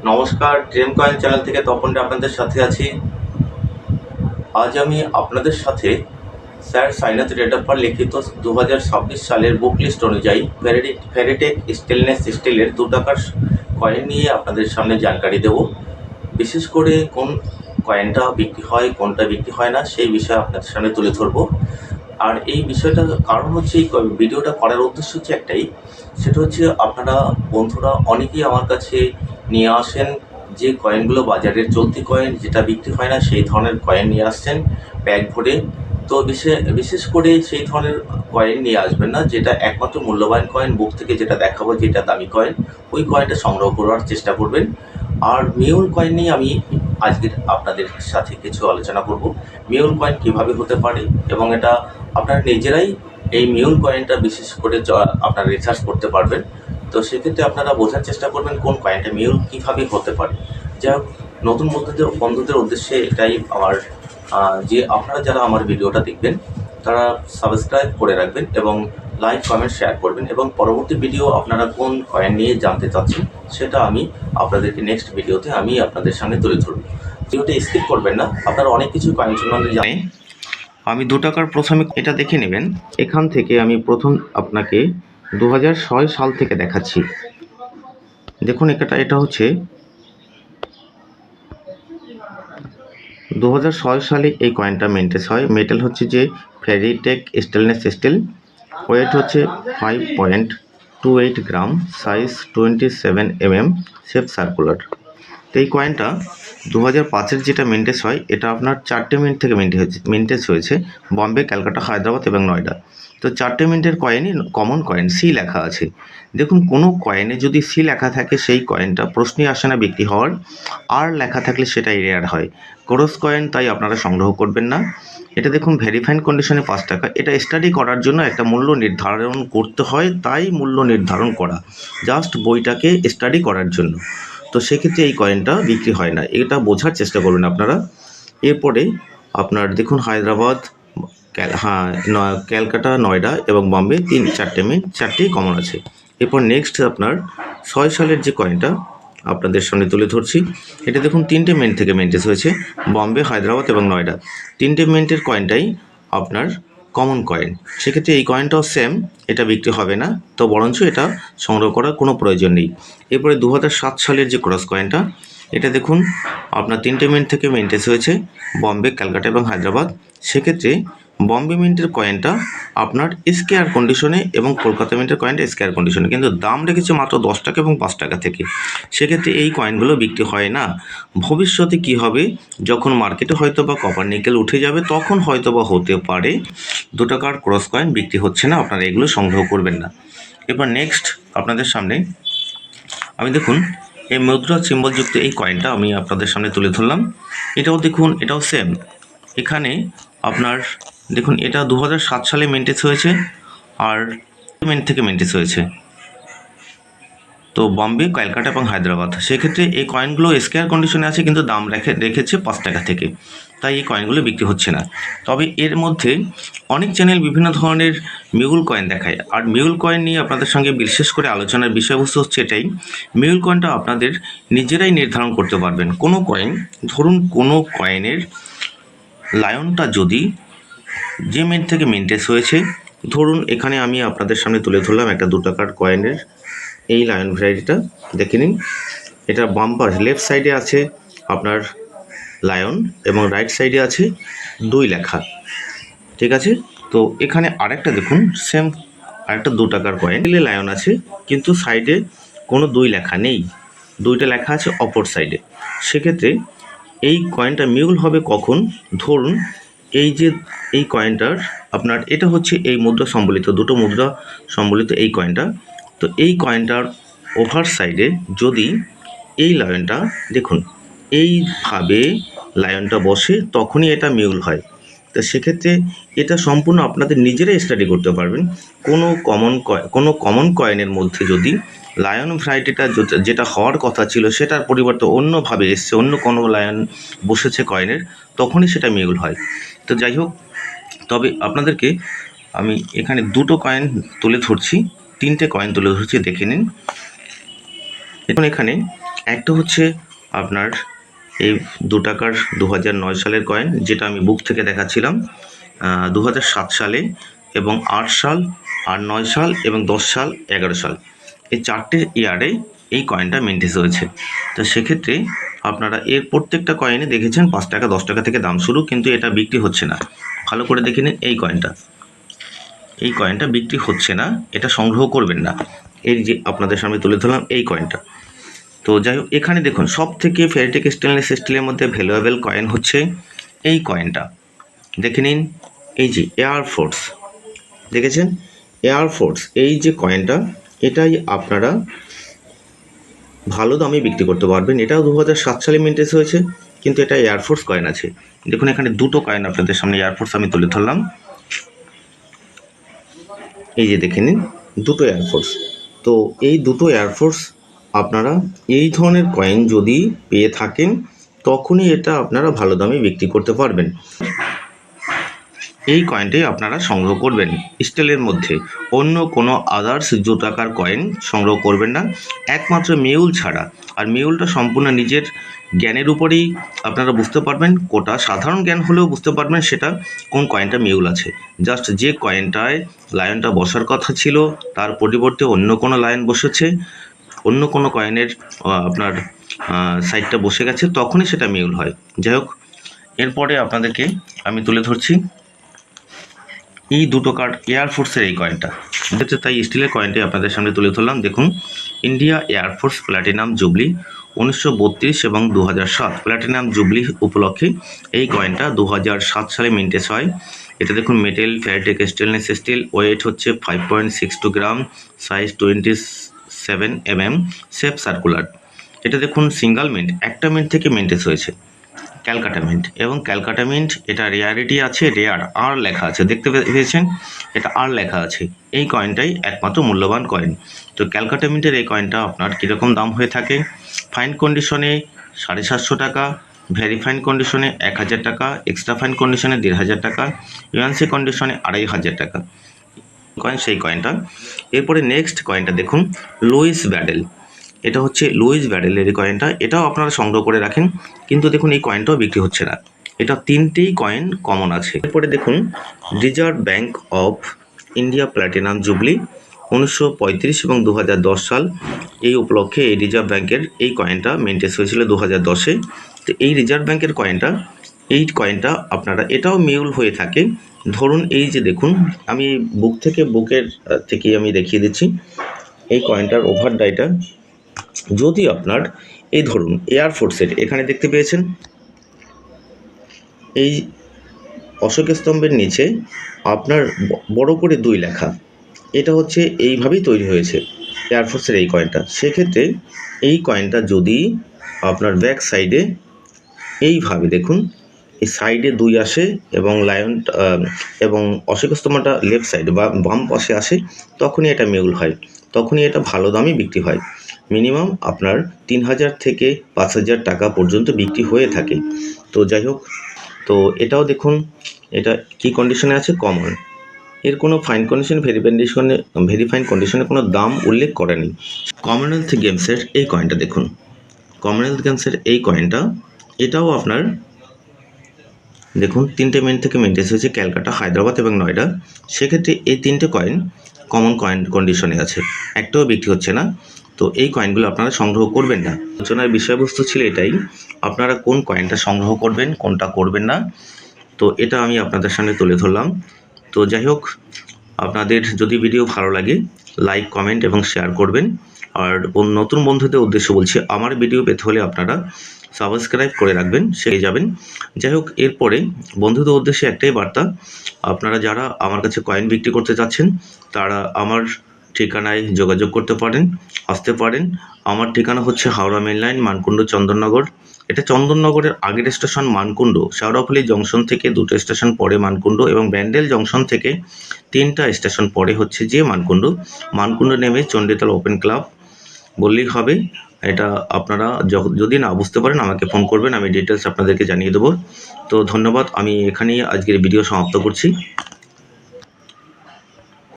নমস্কার, dream coin channel থেকে তপন আপনাদের সাথে আছি। আজ আমি আপনাদের সাথে স্যার সাইনাথ রেডাপ্পার লিখিত 2026 সালের বুক লিস্ট অনুযায়ী ফেরিটেক স্টেনলেস স্টিলের 2 টাকার কয়েন নিয়ে আপনাদের সামনে জানকারি দেব। বিশেষ করে কোন কয়েনটা বিক্রি হয়, কোনটা বিক্রি হয় না, সেই বিষয়ে আপনাদের সামনে তুলে ধরবো। আর এই বিষয়টার কারণ হচ্ছে, এই ভিডিওটা করার উদ্দেশ্য হচ্ছে একটাই, সেটা হচ্ছে আপনারা বন্ধুরা অনেকেই আমার কাছে নিয়ে আসেন যে কয়েনগুলো বাজারের চলতি কয়েন, যেটা বিক্রি হয় না, সেই ধরনের কয়েন নিয়ে আসছেন ব্যাগ ভরে। তো বিশেষ করে সেই ধরনের কয়েন নিয়ে আসবেন না, যেটা একমাত্র মূল্যবান কয়েন। বুক থেকে যেটা দেখাবো, যেটা দামি কয়েন, ওই কয়েনটা সংগ্রহ করার চেষ্টা করবেন। আর মিউল কয়েন নিয়ে আমি আজকে আপনাদের সাথে কিছু আলোচনা করব। মিউল কয়েন কিভাবে হতে পারে, এবং এটা আপনারা নিজেরাই এই মিউল কয়েনটা বিশেষ করে আপনারা রিসার্চ করতে পারবেন। তো সেক্ষেত্রে আপনারা বোঝার চেষ্টা করবেন কোন কয়েনটা মিউল কীভাবে হতে পারে। যাই হোক, নতুন বন্ধুদের উদ্দেশ্যে এটাই আমার, যে আপনারা যারা আমার ভিডিওটা দেখবেন তারা সাবস্ক্রাইব করে রাখবেন এবং লাইক কমেন্ট শেয়ার করবেন, এবং পরবর্তী ভিডিও আপনারা কোন কয়েন নিয়ে জানতে চাচ্ছেন সেটা আমি আপনাদেরকে নেক্সট ভিডিওতে আমি আপনাদের সামনে তুলে ধরব। ভিডিওটা স্কিপ করবেন না, আপনারা অনেক কিছু কয়েন সম্বন্ধে জানেন। আমি 2 টাকার প্রথমে এটা দেখে নেবেন। এখান থেকে আমি প্রথম আপনাকে 2006 সাল থেকে দেখাচ্ছি। দেখুন, এটা হচ্ছে 2006 সালে এই কয়েনটা মেন্টেস হয়। মেটাল হচ্ছে যে ফেরিটেক স্টেনলেস স্টিল, ওয়েট হচ্ছে 5.28 গ্রাম, সাইজ 27 mm, শেপ সার্কুলার। তো এই কয়েনটা 2005-এর যেটা মেন্টেস হয়, এটা আপনার 4টে মিনিট থেকে মেন্টেস হয়েছে বম্বে, ক্যালকাটা, হায়দ্রাবাদ এবং নয়ডা। তো 4টে মিনিটের কয়েনই কমন কয়েন, সি লেখা আছে। দেখুন, কোনো কয়েনে যদি সি লেখা থাকে সেই কয়েনটা প্রশ্নই আসে না বিক্রি হওয়ার, আর লেখা থাকলে সেটা রেয়ার হয়। ক্রস কয়েন তাই আপনারা সংগ্রহ করবেন না। এটা দেখুন, ভেরিফাইড কন্ডিশনে 5 টাকা। এটা স্টাডি করার জন্য একটা মূল্য নির্ধারণ করতে হয়, তাই মূল্য নির্ধারণ করা, জাস্ট বইটাকে স্টাডি করার জন্য। তো সেক্ষেত্রে এই কয়েনটা বিক্রি হয় না, এটা বোঝার চেষ্টা করবেন আপনারা। এরপরে আপনার দেখুন, হায়দ্রাবাদ, ক্যালকাটা, নয়ডা এবং বম্বে 4টে মিনিট, 4টেই কমন আছে। এরপর নেক্সট আপনার 6 সালের যে কয়েনটা আপনাদের সামনে তুলে ধরছি। এটা দেখুন, 3টে মিনিট থেকে মেন্টেস হয়েছে বম্বে, হায়দ্রাবাদ এবং নয়ডা। 3টে মিনিটের কয়েনটাই আপনার কমন কয়েন। সেক্ষেত্রে এই কয়েনটাও সেম, এটা বিক্রি হবে না, তো বরঞ্চ এটা সংগ্রহ করার কোনো প্রয়োজন নেই। এরপরে 2007 সালের যে ক্রস কয়েনটা, এটা দেখুন আপনার 3টে মিনিট থেকে মেন্টেস হয়েছে বম্বে, ক্যালকাটা এবং হায়দ্রাবাদ। সেক্ষেত্রে বম্বে মিন্টের কয়েনটা আপনার স্কেয়ার কন্ডিশনে এবং কলকাতা মিন্টের কয়েনটা স্কেয়ার কন্ডিশনে, কিন্তু দাম রেখেছে মাত্র 10 টাকা এবং 5 টাকা থেকে। সেক্ষেত্রে এই কয়েনগুলো বিক্রি হয় না। ভবিষ্যতে কি হবে, যখন মার্কেটে হয়তো বা কপার নিকেল উঠে যাবে, তখন হয়তো বা হতে পারে 2 টাকার ক্রস কয়েন বিক্রি হচ্ছে না, আপনারা এগুলো সংগ্রহ করবেন না। এবার নেক্সট আপনাদের সামনে আমি দেখুন, এই মুদ্রা সিম্বলযুক্ত এই কয়েনটা আমি আপনাদের সামনে তুলে ধরলাম। এটাও দেখুন, এটাও সেম। এখানে আপনার দেখুন, এটা 2007 সালে মেন্টেস হয়েছে, আর মিনিট থেকে মেন্টেস হয়েছে তো বম্বে, ক্যালকাটা এবং হায়দ্রাবাদ। সেক্ষেত্রে এই কয়েনগুলো স্কেয়ার কন্ডিশনে আছে, কিন্তু দাম রেখেছে 5 টাকা থেকে, তাই এই কয়েনগুলো বিক্রি হচ্ছে না। তবে এর মধ্যে অনেক চ্যানেল বিভিন্ন ধরনের মিউল কয়েন দেখায়, আর মিউল কয়েন নিয়ে আপনাদের সঙ্গে বিশেষ করে আলোচনার বিষয়বস্তু হচ্ছে এটাই, মিউল কয়েনটা আপনাদের নিজেরাই নির্ধারণ করতে পারবেন। কোনো কয়েন, ধরুন কোনো কয়েনের লায়নটা যদি যে মিনিট থেকে মেন্টেস হয়েছে, ধরুন এখানে আমি আপনাদের সামনে তুলে ধরলাম একটা 2 টাকার কয়েনের এই লায়ন ভ্যারাইটিটা, দেখে নিন। এটা বাম্পার লেফট সাইডে আছে আপনার লায়ন, এবং রাইট সাইডে আছে 2 লেখা, ঠিক আছে। তো এখানে আরেকটা দেখুন, সেম আরেকটা 2 টাকার কয়েন, লায়ন আছে কিন্তু সাইডে কোনো 2 লেখা নেই, 2টা লেখা আছে অপর সাইডে। সেক্ষেত্রে এই কয়েনটা মিউল হবে কখন, ধরুন এই কয়েনটার আপনার এটা হচ্ছে এই মুদ্রা সম্বলিত, 2টো মুদ্রা সম্বলিত এই কয়েনটা। তো এই কয়েনটার ওভার সাইডে যদি এই লায়নটা দেখুন, এইভাবে লায়নটা বসে, তখনই এটা মিউল হয়। তো সেক্ষেত্রে এটা সম্পূর্ণ আপনাদের নিজেরাই স্টাডি করতে পারবেন। কোনো কমন কয়েনের মধ্যে যদি লায়ন ভ্যারাইটিটা যেটা হওয়ার কথা ছিল সেটার পরিবর্তে অন্যভাবে এসছে, অন্য কোনো লায়ন বসেছে কয়েনের, তখনই সেটা মিউল হয়। তো যাই হোক, তবে আপনাদেরকে আমি এখানে 2টো কয়েন তুলে ধরছি, 3টে কয়েন তুলে ধরছি, দেখে নিন। এখন এখানে একটা হচ্ছে আপনার এই 2 টাকার 2009 সালের কয়েন, যেটা আমি বুক থেকে দেখাচ্ছিলাম 2007 সালে এবং 8 সাল আর 9 সাল এবং 10 সাল 11 সাল, এই 4টে ইয়ারে এই কয়েনটা মেনটেন হয়েছে। তো সেক্ষেত্রে আপনারা এর প্রত্যেকটা কয়েনে দেখেছেন 5 টাকা 10 টাকা থেকে দাম শুরু, কিন্তু এটা বিক্রি হচ্ছে না। ভালো করে দেখে নিন, এই কয়েনটা বিক্রি হচ্ছে না, এটা সংগ্রহ করবেন না। এই যে আপনাদের সামনে তুলে ধরলাম এই কয়েনটা। তো যাই হোক, এখানে দেখুন সব থেকে ফেরিটেক স্টেনলেস স্টিলের মধ্যে ভ্যালুয়েবল কয়েন হচ্ছে এই কয়েনটা। দেখে নিন, এই যে এয়ারফোর্স, দেখেছেন এয়ারফোর্স, এই যে কয়েনটা, এটাই আপনারা ভালো দামে বিক্রি করতে পারবেন। এটাও 2007 সালে মেনটেন হয়েছে, কিন্তু এটা এয়ারফোর্স কয়েন আছে। দেখুন এখানে দুটো কয়েন আপনাদের সামনে এয়ারফোর্স আমি তুলে ধরলাম, এই যে দেখে নিন দুটো এয়ারফোর্স। তো এই দুটো এয়ারফোর্স আপনারা এই ধরনের কয়েন যদি পেয়ে থাকেন, তখনই এটা আপনারা ভালো দামে বিক্রি করতে পারবেন। এই কয়েনটাই আপনারা সংগ্রহ করবেন স্টিলের মধ্যে, অন্য কোনো আদার্স 2 টাকার কয়েন সংগ্রহ করবেন না, একমাত্র মেউল ছাড়া। আর মেউলটা সম্পূর্ণ নিজের জ্ঞানের উপরেই আপনারা বুঝতে পারবেন, কোটা সাধারণ জ্ঞান হলেও বুঝতে পারবেন সেটা কোন কয়েনটা মেউল আছে। জাস্ট যে কয়েনটায় লায়নটা বসার কথা ছিল তার পরিবর্তে অন্য কোনো লায়ন বসেছে, অন্য কোনো কয়েনের আপনার সাইডটা বসে গেছে, তখনই সেটা মেউল হয়। যাই হোক, এরপরে আপনাদেরকে আমি তুলে ধরছি এই 2 টাকার এয়ারফোর্সের এই কয়েনটা। তাই স্টিলের কয়েনটি আপনাদের সামনে তুলে ধরলাম। দেখুন, ইন্ডিয়া এয়ারফোর্স প্ল্যাটিনাম জুবলি 1932 এবং 2007 প্ল্যাটিনাম জুবলি উপলক্ষে এই কয়েনটা 2007 সালে মিন্টেজ হয়। এটা দেখুন মেটেল ফেরিটেক স্টেনলেস স্টিল, ওয়েট হচ্ছে 5.62 গ্রাম, সাইজ 27 mm, শেপ সার্কুলার। এটা দেখুন সিঙ্গেল মিন্ট, একটা মিন্ট থেকে মিন্টেজ হয়েছে, ক্যালকাটা মিন্ট। এবং ক্যালকাটা মিন্ট এটা রেয়ারিটি আছে, রেয়ার আর লেখা আছে, দেখতে পেয়েছেন এটা আর লেখা আছে। এই কয়েনটাই একমাত্র মূল্যবান কয়েন। তো ক্যালকাটা মিন্টের এই কয়েনটা আপনার কীরকম দাম হয়ে থাকে? ফাইন কন্ডিশনে 750 টাকা, ভেরি ফাইন কন্ডিশনে 1000 টাকা, এক্সট্রা ফাইন কন্ডিশনে 1500 টাকা, ইউএনসি কন্ডিশনে 2500 টাকা কয়েন, সেই কয়েনটা। এরপরে নেক্সট কয়েনটা দেখুন, লুইস ব্যাডেল। এটা হচ্ছে লুইস ব্যাডেলের এই কয়েনটা, এটাও আপনারা সংগ্রহ করে রাখেন, কিন্তু দেখুন এই কয়েনটাও বিক্রি হচ্ছে না। এটা 3টেই কয়েন কমন আছে। এরপরে দেখুন reserve bank of India platinum jubilee 1935 এবং 2010 সাল, এই উপলক্ষে এই রিজার্ভ ব্যাঙ্কের এই কয়েনটা মেনটেন হয়েছিল 2010-এ। তো এই রিজার্ভ ব্যাঙ্কের কয়েনটা আপনারা, এটাও মিউল হয়ে থাকে। ধরুন এই যে দেখুন, আমি বুকের থেকে আমি দেখিয়ে দিচ্ছি এই কয়েনটার ওভার ডাইটা। যদি আপনার এই ধরুন এয়ারফোর্সের এখানে দেখতে পেয়েছেন এই অশোক স্তম্ভের নিচে আপনার বড় করে 2 লেখা, এটা হচ্ছে এইভাবেই তৈরি হয়েছে এয়ারফোর্সের এই কয়েনটা। সেক্ষেত্রে এই কয়েনটা যদি আপনার ব্যাক সাইডে এইভাবে দেখুন, এই সাইডে 2 আসে এবং লায়ন এবং অশোক স্তম্ভটা লেফট সাইডে বা বাম পাশে আসে, তখনই এটা মিউল হয়, তখনই এটা ভালো দামে বিক্রি হয়। মিনিমাম আপনার 3000 থেকে 5000 টাকা পর্যন্ত বিক্রি হয়ে থাকে। তো যাই হোক, তো এটাও দেখুন এটা কি কন্ডিশনে আছে, কমন। এর কোনো ফাইন কন্ডিশন, ভেরি ফাইন কন্ডিশনে কোনো দাম উল্লেখ করা নেই। কমনওয়েলথ গেমসের এই কয়েনটা দেখুন, কমনওয়েলথ গেমসের এই কয়েনটা, এটাও আপনার দেখুন 3টে মিন্ট থেকে মেনটেন হয়েছে, ক্যালকাটা, হায়দ্রাবাদ এবং নয়ডা। সেক্ষেত্রে এই 3টে কয়েন কমন কয়েন কন্ডিশনে আছে, একটাও বিক্রি হচ্ছে না। তো এই কয়েনগুলো আপনারা সংগ্রহ করবেন না। আলোচনার বিষয়বস্তু ছিল এটাই, আপনারা কোন কয়েনটা সংগ্রহ করবেন, কোনটা করবেন না, তো এটা আমি আপনাদের সামনে তুলে ধরলাম। তো যাই হোক, আপনাদের যদি ভিডিও ভালো লাগে লাইক, কমেন্ট এবং শেয়ার করবেন। আর নতুন বন্ধুদের উদ্দেশ্যে বলছি, আমার ভিডিও পেতে হলে আপনারা সাবস্ক্রাইব করে রাখবেন, শিখে যাবেন। যাই হোক, এরপরে বন্ধুদের উদ্দেশ্যে একটাই বার্তা, আপনারা যারা আমার কাছে কয়েন বিক্রি করতে চাচ্ছেন তারা আমার ঠিকানায় যোগাযোগ করতে পারেন, আসতে পারেন। আমার ঠিকানা হচ্ছে হাওড়া মেন লাইন, মানকুণ্ড, চন্দননগর। এটা চন্দননগরের আগের স্টেশন মানকুণ্ড, শেওড়াফুলি জংশন থেকে 2টো স্টেশন পরে মানকুণ্ড, এবং ব্যান্ডেল জংশন থেকে 3টা স্টেশন পরে হচ্ছে যে মানকুণ্ড নেমে চণ্ডীতল ওপেন ক্লাব বললেই হবে। এটা আপনারা যদি না বুঝতে পারেন আমাকে ফোন করবেন, আমি ডিটেলস আপনাদেরকে জানিয়ে দেবো। তো ধন্যবাদ, আমি এখানেই আজকের ভিডিও সমাপ্ত করছি।